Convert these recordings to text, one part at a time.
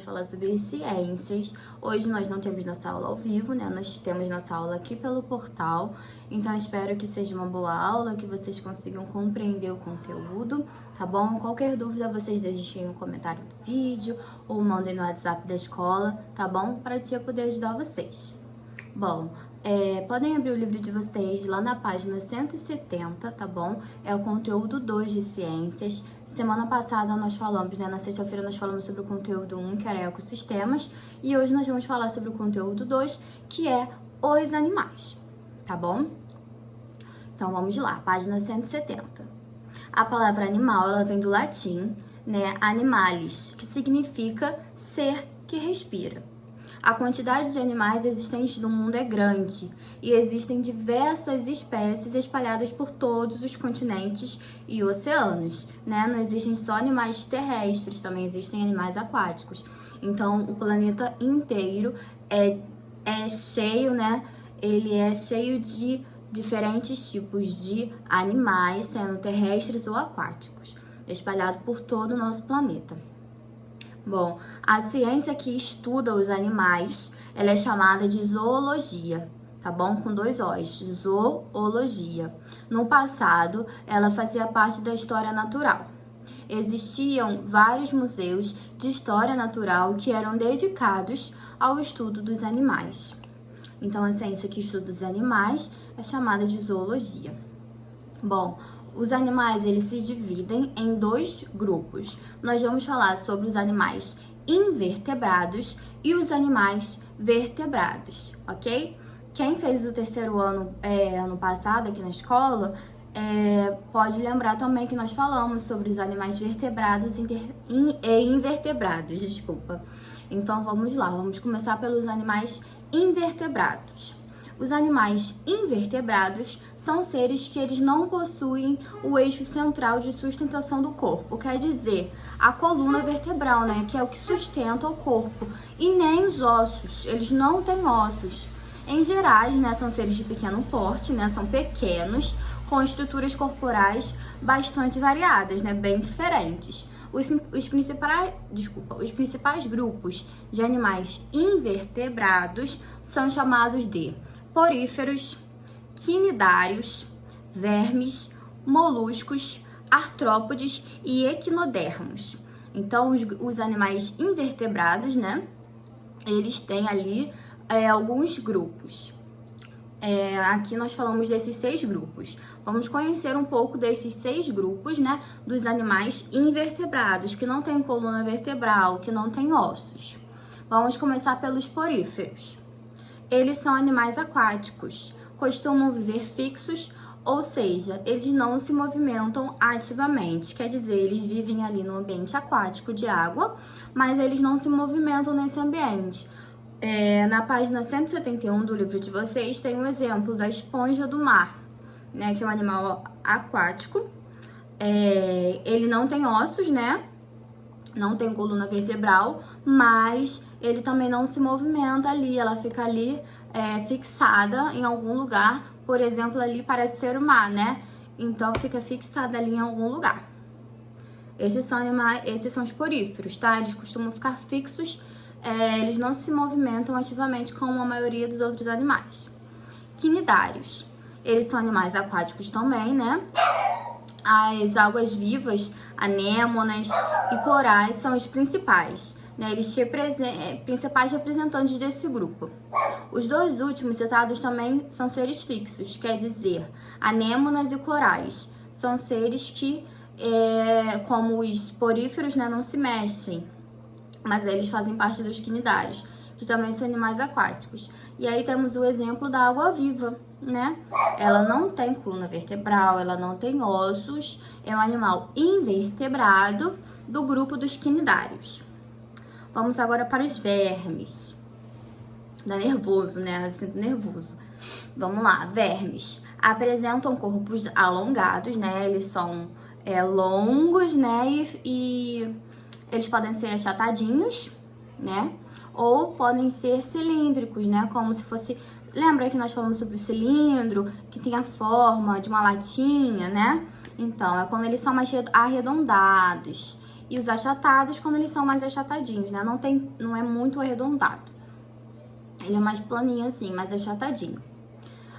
Falar sobre ciências. Hoje nós não temos nossa aula ao vivo, né? Nós temos nossa aula aqui pelo portal. Então espero que seja uma boa aula, que vocês consigam compreender o conteúdo, tá bom? Qualquer dúvida vocês deixem no comentário do vídeo ou mandem no WhatsApp da escola, tá bom? Para a tia poder ajudar vocês. Bom, podem abrir o livro de vocês lá na página 170, tá bom? É o conteúdo 2 de ciências. Semana passada nós falamos, né? Na sexta-feira nós falamos sobre o conteúdo 1, que era ecossistemas. E hoje nós vamos falar sobre o conteúdo 2, que é os animais, tá bom? Então vamos lá, página 170. A palavra animal, ela vem do latim, né? Animalis, que significa ser que respira. A quantidade de animais existentes no mundo é grande e existem diversas espécies espalhadas por todos os continentes e oceanos, né? Não existem só animais terrestres, também existem animais aquáticos. Então, o planeta inteiro é cheio, né? Ele é cheio de diferentes tipos de animais, sendo terrestres ou aquáticos, espalhado por todo o nosso planeta. Bom, a ciência que estuda os animais, ela é chamada de zoologia, tá bom? Com 2 O's, zoologia. No passado, ela fazia parte da história natural. Existiam vários museus de história natural que eram dedicados ao estudo dos animais. Então, a ciência que estuda os animais é chamada de zoologia. Bom, os animais, eles se dividem em 2 grupos. Nós vamos falar sobre os animais invertebrados e os animais vertebrados, ok? Quem fez o 3º ano, ano passado aqui na escola, pode lembrar também que nós falamos sobre os animais vertebrados e invertebrados, desculpa. Então, vamos lá, vamos começar pelos animais invertebrados. Os animais invertebrados são seres que eles não possuem o eixo central de sustentação do corpo, quer dizer, a coluna vertebral, né, que é o que sustenta o corpo, e nem os ossos, eles não têm ossos. Em geral, né, são seres de pequeno porte, né, são pequenos, com estruturas corporais bastante variadas, né, bem diferentes. Os principais grupos de animais invertebrados são chamados de poríferos, quinidários, vermes, moluscos, artrópodes e equinodermos. Então, os animais invertebrados, né, eles têm ali alguns grupos. Aqui nós falamos desses 6 grupos. Vamos conhecer um pouco desses 6 grupos, né, dos animais invertebrados, que não têm coluna vertebral, que não têm ossos. Vamos começar pelos poríferos. Eles são animais aquáticos, costumam viver fixos, ou seja, eles não se movimentam ativamente, quer dizer, eles vivem ali no ambiente aquático de água, mas eles não se movimentam nesse ambiente. Na página 171 do livro de vocês tem um exemplo da esponja do mar, né, que é um animal aquático. Ele não tem ossos, né? Não tem coluna vertebral, mas ele também não se movimenta ali, ela fica ali fixada em algum lugar, por exemplo, ali parece ser o mar, né? Então fica fixada ali em algum lugar. Esses são os poríferos, tá? Eles costumam ficar fixos, eles não se movimentam ativamente como a maioria dos outros animais. Quinidários, eles são animais aquáticos também, né? As águas vivas, anêmonas e corais são os principais, né? Eles principais representantes desse grupo. Os 2 últimos citados também são seres fixos, quer dizer, anêmonas e corais são seres que, como os poríferos, né, não se mexem, mas eles fazem parte dos quinidários, que também são animais aquáticos. E aí temos o exemplo da água-viva, né? Ela não tem coluna vertebral, ela não tem ossos, é um animal invertebrado do grupo dos quinidários. Vamos agora para os vermes. Dá nervoso, né? Eu sinto nervoso. Vamos lá, vermes. Apresentam corpos alongados, né? Eles são longos, né? E eles podem ser achatadinhos, né? Ou podem ser cilíndricos, né? Como se fosse... Lembra que nós falamos sobre o cilindro, que tem a forma de uma latinha, né? Então, é quando eles são mais arredondados. E os achatados, quando eles são mais achatadinhos, né? Não é muito arredondado. Ele é mais planinho assim, mais achatadinho.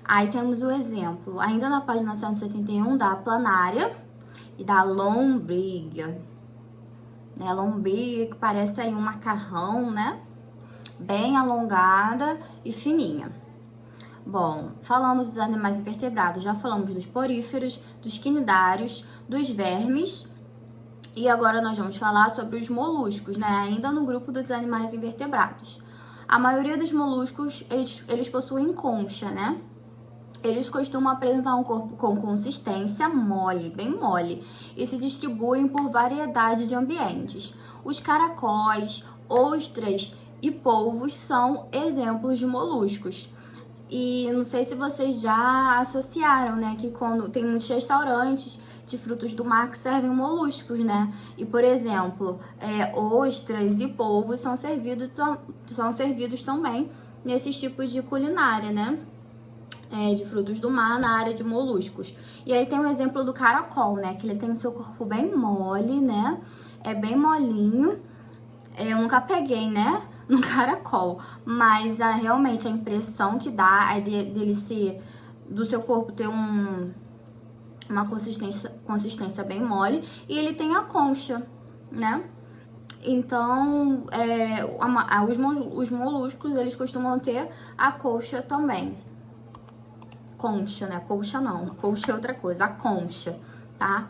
Aí temos o exemplo, ainda na página 171, da planária e da lombriga. A lombriga que parece aí um macarrão, né? Bem alongada e fininha. Bom, falando dos animais invertebrados, já falamos dos poríferos, dos quinidários, dos vermes. E agora nós vamos falar sobre os moluscos, né? Ainda no grupo dos animais invertebrados. A maioria dos moluscos, eles possuem concha, né? Eles costumam apresentar um corpo com consistência mole, bem mole, e se distribuem por variedade de ambientes. Os caracóis, ostras e polvos são exemplos de moluscos. E não sei se vocês já associaram, né, que quando tem muitos restaurantes de frutos do mar que servem moluscos, né? E, por exemplo, ostras e polvos são servidos também nesses tipos de culinária, né? De frutos do mar na área de moluscos. E aí tem o exemplo do caracol, né? Que ele tem o seu corpo bem mole, né? É bem molinho. Eu nunca peguei, né? No caracol. Mas realmente a impressão que dá é do seu corpo ter uma consistência bem mole. E ele tem a concha, né? Então, os moluscos, eles costumam ter a concha também. Concha, né? Colcha não. Colcha é outra coisa. A concha, tá?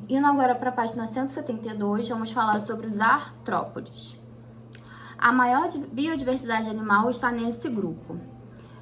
Indo agora para a página 172, vamos falar sobre os artrópodes. A maior biodiversidade animal está nesse grupo,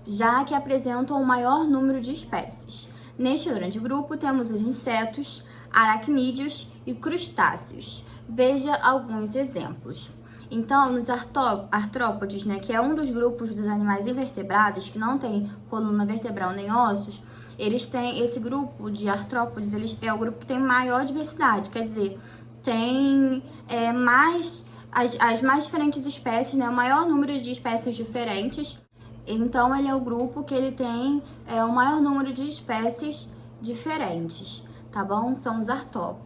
já que apresentam o maior número de espécies. Neste grande grupo temos os insetos, aracnídeos e crustáceos. Veja alguns exemplos. Então, nos artrópodes, né, que é um dos grupos dos animais invertebrados, que não tem coluna vertebral nem ossos, eles têm esse grupo de artrópodes, é o grupo que tem maior diversidade, quer dizer, tem as mais diferentes espécies, né, o maior número de espécies diferentes. Então, ele é o grupo que ele tem o maior número de espécies diferentes, tá bom? São os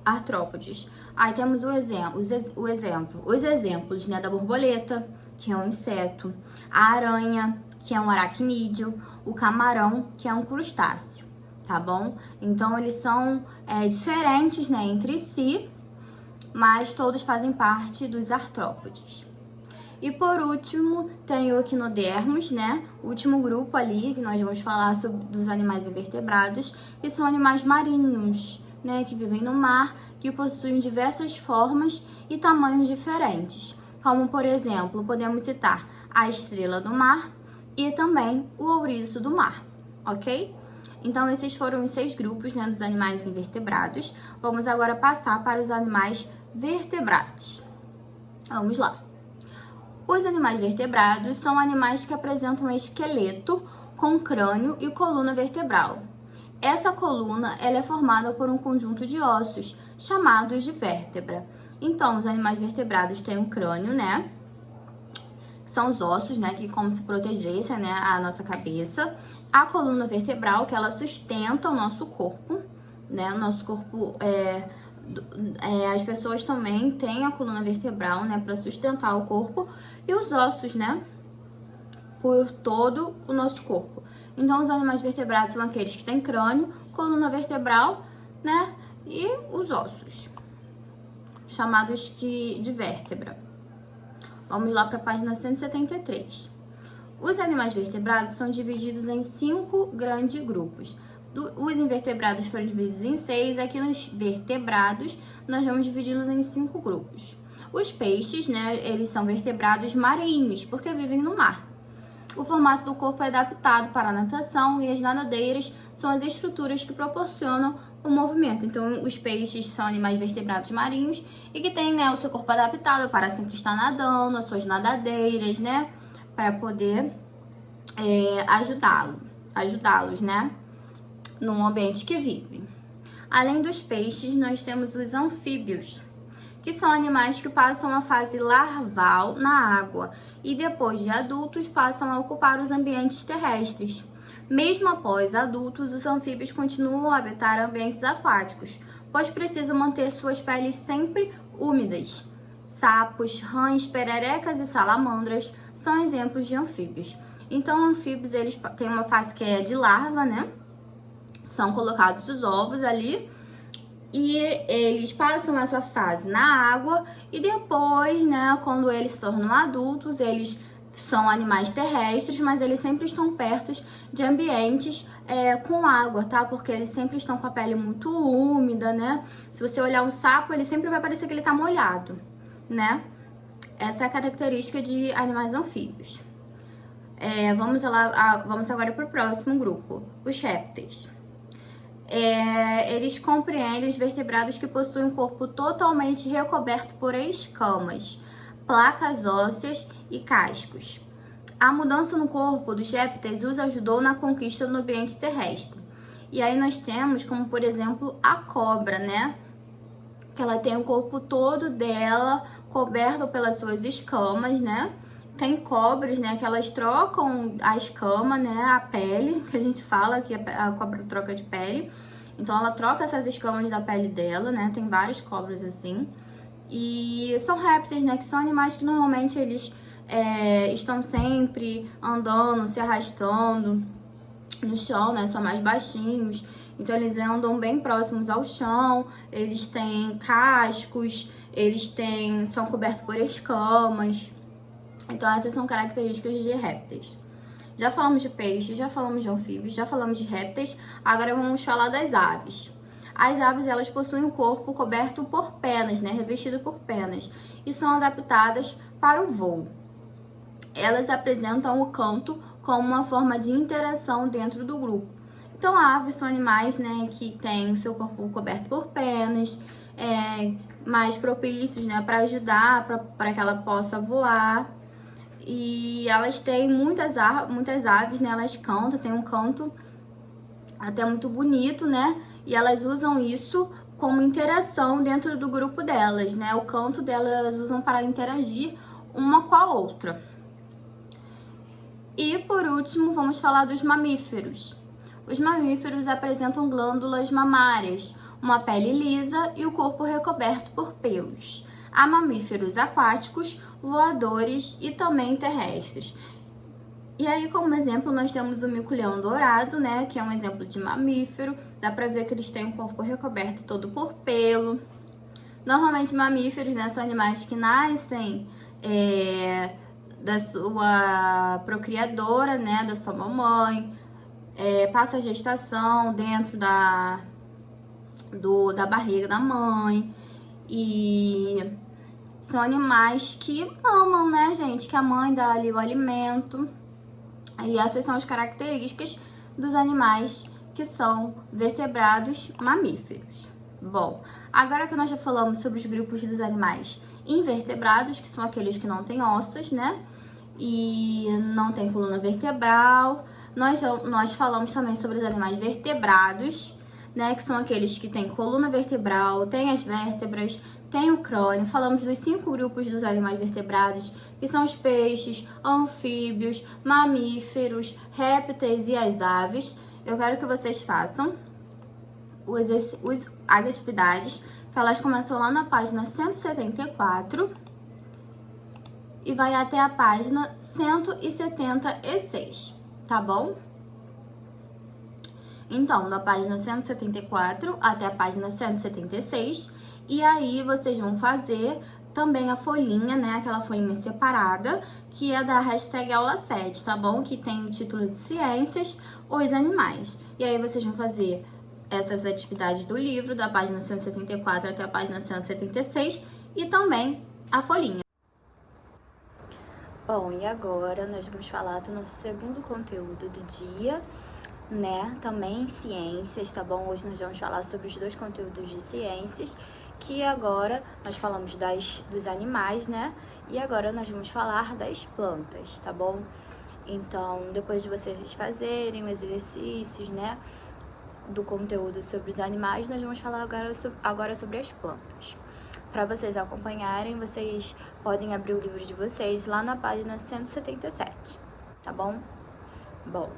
artrópodes. Aí temos os exemplos, né, da borboleta, que é um inseto, a aranha, que é um aracnídeo, o camarão, que é um crustáceo, tá bom? Então, eles são diferentes, né, entre si, mas todos fazem parte dos artrópodes. E por último, tem o equinodermos, né? O último grupo ali que nós vamos falar sobre dos animais invertebrados, que são animais marinhos, né? Que vivem no mar, que possuem diversas formas e tamanhos diferentes. Como, por exemplo, podemos citar a estrela do mar e também o ouriço do mar, ok? Então, esses foram os 6 grupos, né, dos animais invertebrados. Vamos agora passar para os animais vertebrados. Vamos lá. Os animais vertebrados são animais que apresentam um esqueleto com crânio e coluna vertebral. Essa coluna ela é formada por um conjunto de ossos chamados de vértebra. Então, os animais vertebrados têm um crânio, né? São os ossos, né? Que como se protegessem, né, a nossa cabeça. A coluna vertebral, que ela sustenta o nosso corpo, né? O nosso corpo as pessoas também têm a coluna vertebral, né, para sustentar o corpo, e os ossos, né, por todo o nosso corpo. Então, os animais vertebrados são aqueles que têm crânio, coluna vertebral, né, e os ossos, chamados de vértebra. Vamos lá para a página 173. Os animais vertebrados são divididos em 5 grandes grupos. Os invertebrados foram divididos em 6, aqui nos vertebrados nós vamos dividi-los em 5 grupos. Os peixes, né, eles são vertebrados marinhos, porque vivem no mar. O formato do corpo é adaptado para a natação e as nadadeiras são as estruturas que proporcionam o movimento. Então, os peixes são animais vertebrados marinhos e que têm, né, o seu corpo adaptado para sempre estar nadando, as suas nadadeiras, né, para poder ajudá-los, né, no ambiente que vivem. Além dos peixes, nós temos os anfíbios, que são animais que passam a fase larval na água e depois de adultos passam a ocupar os ambientes terrestres. Mesmo após adultos, os anfíbios continuam a habitar ambientes aquáticos, pois precisam manter suas peles sempre úmidas. Sapos, rãs, pererecas e salamandras são exemplos de anfíbios. Então, anfíbios, eles têm uma fase que é de larva, né? São colocados os ovos ali e eles passam essa fase na água e depois, né, quando eles se tornam adultos, eles são animais terrestres, mas eles sempre estão perto de ambientes com água, tá? Porque eles sempre estão com a pele muito úmida, né? Se você olhar um sapo, ele sempre vai parecer que ele tá molhado, né? Essa é a característica de animais anfíbios. Vamos agora para o próximo grupo, os répteis. Eles compreendem os vertebrados que possuem um corpo totalmente recoberto por escamas, placas ósseas e cascos. A mudança no corpo dos répteis os ajudou na conquista do ambiente terrestre. E aí nós temos como, por exemplo, a cobra, né? Que ela tem o corpo todo dela coberto pelas suas escamas, né? Tem cobras, né, que elas trocam a escama, né, a pele, que a gente fala que a cobra troca de pele. Então ela troca essas escamas da pele dela, né? Tem várias cobras assim. E são répteis, né, que são animais que normalmente eles estão sempre andando, se arrastando no chão, né? São mais baixinhos. Então eles andam bem próximos ao chão, eles têm cascos, são cobertos por escamas. Então essas são características de répteis. Já falamos de peixes, já falamos de anfíbios, já falamos de répteis, agora vamos falar das aves. As aves, elas possuem um corpo coberto por penas, né, revestido por penas, e são adaptadas para o voo. Elas apresentam o canto como uma forma de interação dentro do grupo. Então, aves são animais, né, que têm o seu corpo coberto por penas, mais propícios, né, para ajudar, para que ela possa voar. E elas têm muitas aves, né, elas cantam, tem um canto até muito bonito, né, e elas usam isso como interação dentro do grupo delas, né, o canto delas elas usam para interagir uma com a outra. E por último, vamos falar dos mamíferos. Os mamíferos apresentam glândulas mamárias, uma pele lisa e o corpo recoberto por pelos. Há mamíferos aquáticos, voadores e também terrestres. E aí, como exemplo, nós temos o mico-leão dourado, né, que é um exemplo de mamífero. Dá pra ver que eles têm o corpo recoberto todo por pelo. Normalmente, mamíferos, né, são animais que nascem da sua procriadora, né, da sua mamãe, passa a gestação dentro da barriga da mãe. E são animais que amam, né, gente? Que a mãe dá ali o alimento. E essas são as características dos animais que são vertebrados mamíferos. Bom, agora que nós já falamos sobre os grupos dos animais invertebrados, que são aqueles que não têm ossos, né? E não tem coluna vertebral. Nós falamos também sobre os animais vertebrados, né, que são aqueles que têm coluna vertebral, têm as vértebras, têm o crânio. Falamos dos 5 grupos dos animais vertebrados, que são os peixes, anfíbios, mamíferos, répteis e as aves. Eu quero que vocês façam as atividades, que elas começam lá na página 174 e vai até a página 176, tá bom? Então, da página 174 até a página 176. E aí, vocês vão fazer também a folhinha, né? Aquela folhinha separada, que é da hashtag aula 7, tá bom? Que tem o título de Ciências, os animais. E aí, vocês vão fazer essas atividades do livro, da página 174 até a página 176. E também a folhinha. Bom, e agora nós vamos falar do nosso segundo conteúdo do dia, né, também ciências, tá bom? Hoje nós vamos falar sobre os 2 conteúdos de ciências, que agora nós falamos dos animais, né? E agora nós vamos falar das plantas, tá bom? Então, depois de vocês fazerem os exercícios, né, do conteúdo sobre os animais, nós vamos falar agora sobre as plantas. Para vocês acompanharem, vocês podem abrir o livro de vocês lá na página 177, tá bom? Bom,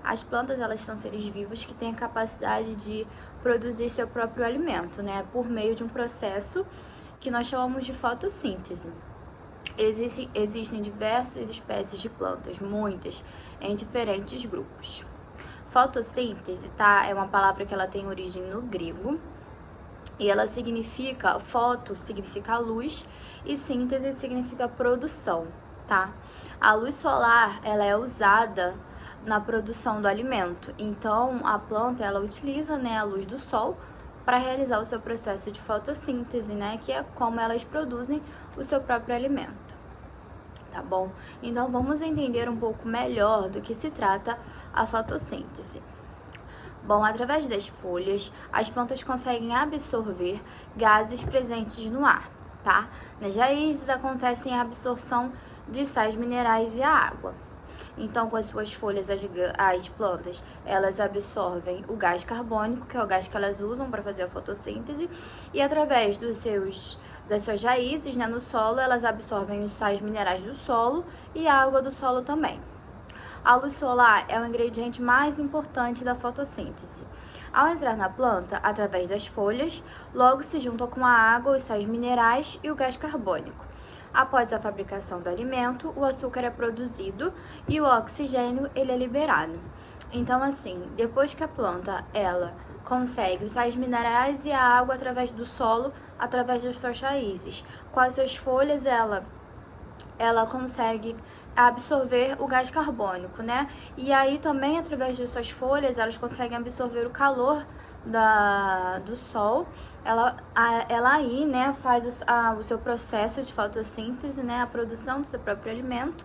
As plantas, elas são seres vivos que têm a capacidade de produzir seu próprio alimento, né? Por meio de um processo que nós chamamos de fotossíntese. Existem diversas espécies de plantas, muitas, em diferentes grupos. Fotossíntese, tá? É uma palavra que ela tem origem no grego e ela significa, foto significa luz e síntese significa produção, tá? A luz solar, ela é usada na produção do alimento. Então, a planta, ela utiliza, né, a luz do sol para realizar o seu processo de fotossíntese, né, que é como elas produzem o seu próprio alimento. Tá bom? Então, vamos entender um pouco melhor do que se trata a fotossíntese. Bom, através das folhas, as plantas conseguem absorver gases presentes no ar, tá? Nas raízes acontece a absorção de sais minerais e a água. Então, com as suas folhas, as plantas, elas absorvem o gás carbônico, que é o gás que elas usam para fazer a fotossíntese, e através das suas raízes, né, no solo, elas absorvem os sais minerais do solo e a água do solo também. A luz solar é o ingrediente mais importante da fotossíntese. Ao entrar na planta, através das folhas, logo se juntam com a água, os sais minerais e o gás carbônico. Após a fabricação do alimento, o açúcar é produzido e o oxigênio ele é liberado. Então, assim, depois que a planta ela consegue os sais minerais e a água através do solo, através das suas raízes, com as suas folhas ela consegue absorver o gás carbônico, né? E aí também, através de suas folhas, elas conseguem absorver o calor do sol. Ela aí, né, faz o seu processo de fotossíntese, né, a produção do seu próprio alimento.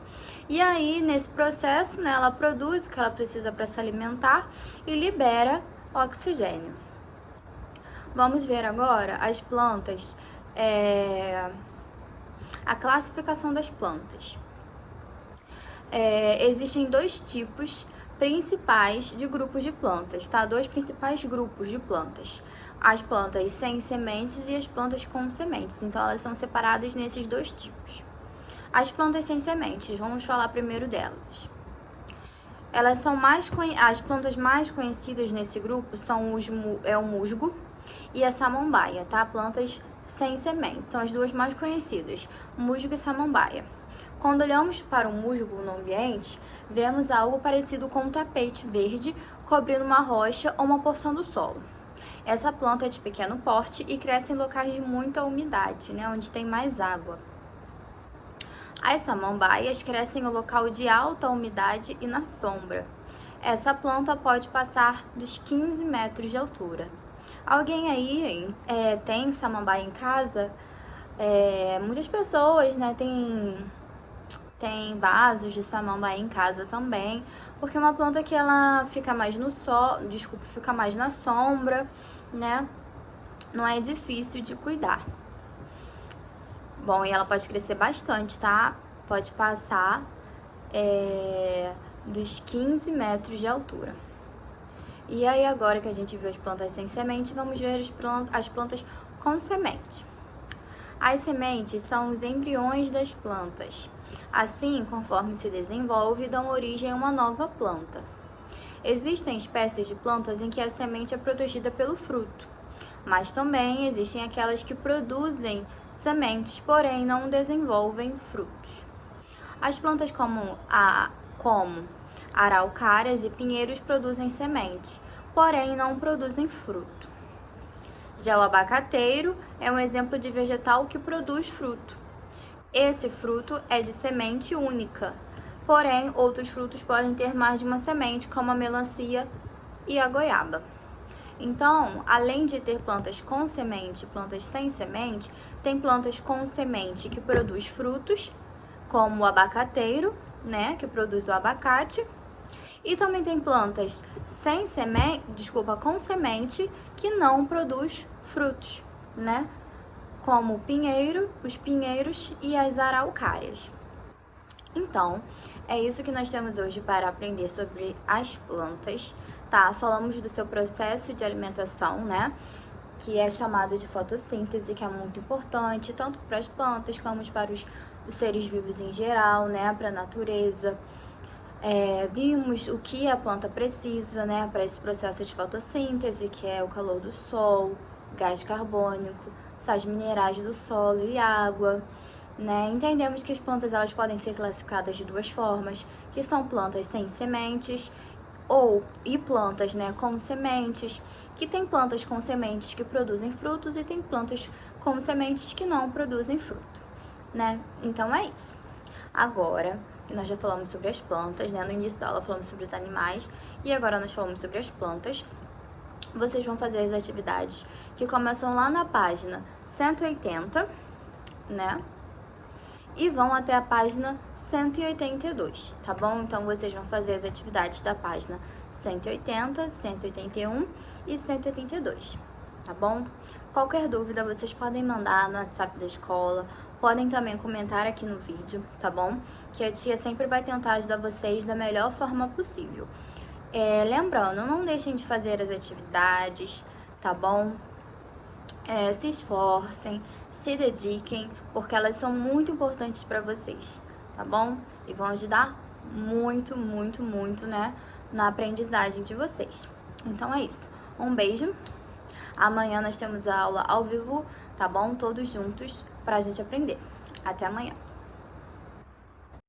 E aí, nesse processo, né, ela produz o que ela precisa para se alimentar e libera oxigênio. Vamos ver agora as plantas, a classificação das plantas. Existem dois tipos principais de grupos de plantas, tá? Dois principais grupos de plantas. As plantas sem sementes e as plantas com sementes. Então, elas são separadas nesses dois tipos. As plantas sem sementes, vamos falar primeiro delas. Elas são as plantas mais conhecidas nesse grupo são o musgo e a samambaia, tá? Plantas sem sementes, são as duas mais conhecidas, musgo e samambaia. Quando olhamos para o musgo no ambiente, vemos algo parecido com um tapete verde cobrindo uma rocha ou uma porção do solo. Essa planta é de pequeno porte e cresce em locais de muita umidade, né, onde tem mais água. As samambaias crescem em um local de alta umidade e na sombra. Essa planta pode passar dos 15 metros de altura. Alguém aí tem samambaia em casa? Muitas pessoas, né, tem vasos de samambaia em casa também, porque é uma planta que ela fica mais fica mais na sombra, né? Não é difícil de cuidar. Bom, e ela pode crescer bastante, tá? Pode passar dos 15 metros de altura. E aí, agora que a gente viu as plantas sem semente, vamos ver as plantas com semente. As sementes são os embriões das plantas. Assim, conforme se desenvolve, dão origem a uma nova planta. Existem espécies de plantas em que a semente é protegida pelo fruto, mas também existem aquelas que produzem sementes, porém não desenvolvem frutos. As plantas como araucárias e pinheiros produzem sementes, porém não produzem fruto. Já o abacateiro é um exemplo de vegetal que produz fruto. Esse fruto é de semente única, porém outros frutos podem ter mais de uma semente, como a melancia e a goiaba. Então, além de ter plantas com semente e plantas sem semente, tem plantas com semente que produz frutos, como o abacateiro, né, que produz o abacate. E também tem plantas com semente que não produz frutos, né? Como o pinheiro, os pinheiros e as araucárias. Então, é isso que nós temos hoje para aprender sobre as plantas, tá? Falamos do seu processo de alimentação, né? Que é chamado de fotossíntese, que é muito importante, tanto para as plantas como para os seres vivos em geral, né? Para a natureza. Vimos o que a planta precisa, né, para esse processo de fotossíntese, que é o calor do sol, gás carbônico, sais minerais do solo e água, né? Entendemos que as plantas elas podem ser classificadas de duas formas, que são plantas sem sementes e plantas, né, com sementes, que tem plantas com sementes que produzem frutos e tem plantas com sementes que não produzem fruto, né? Então é isso. Agora que nós já falamos sobre as plantas, né? No início da aula falamos sobre os animais e agora nós falamos sobre as plantas. Vocês vão fazer as atividades que começam lá na página 180, né? E vão até a página 182, tá bom? Então, vocês vão fazer as atividades da página 180, 181 e 182, tá bom? Qualquer dúvida, vocês podem mandar no WhatsApp da escola, podem também comentar aqui no vídeo, tá bom? Que a tia sempre vai tentar ajudar vocês da melhor forma possível. Lembrando, não deixem de fazer as atividades, tá bom? Se esforcem, se dediquem, porque elas são muito importantes para vocês, tá bom? E vão ajudar muito, muito, muito, né, na aprendizagem de vocês. Então é isso. Um beijo. Amanhã nós temos a aula ao vivo, tá bom? Todos juntos pra gente aprender. Até amanhã.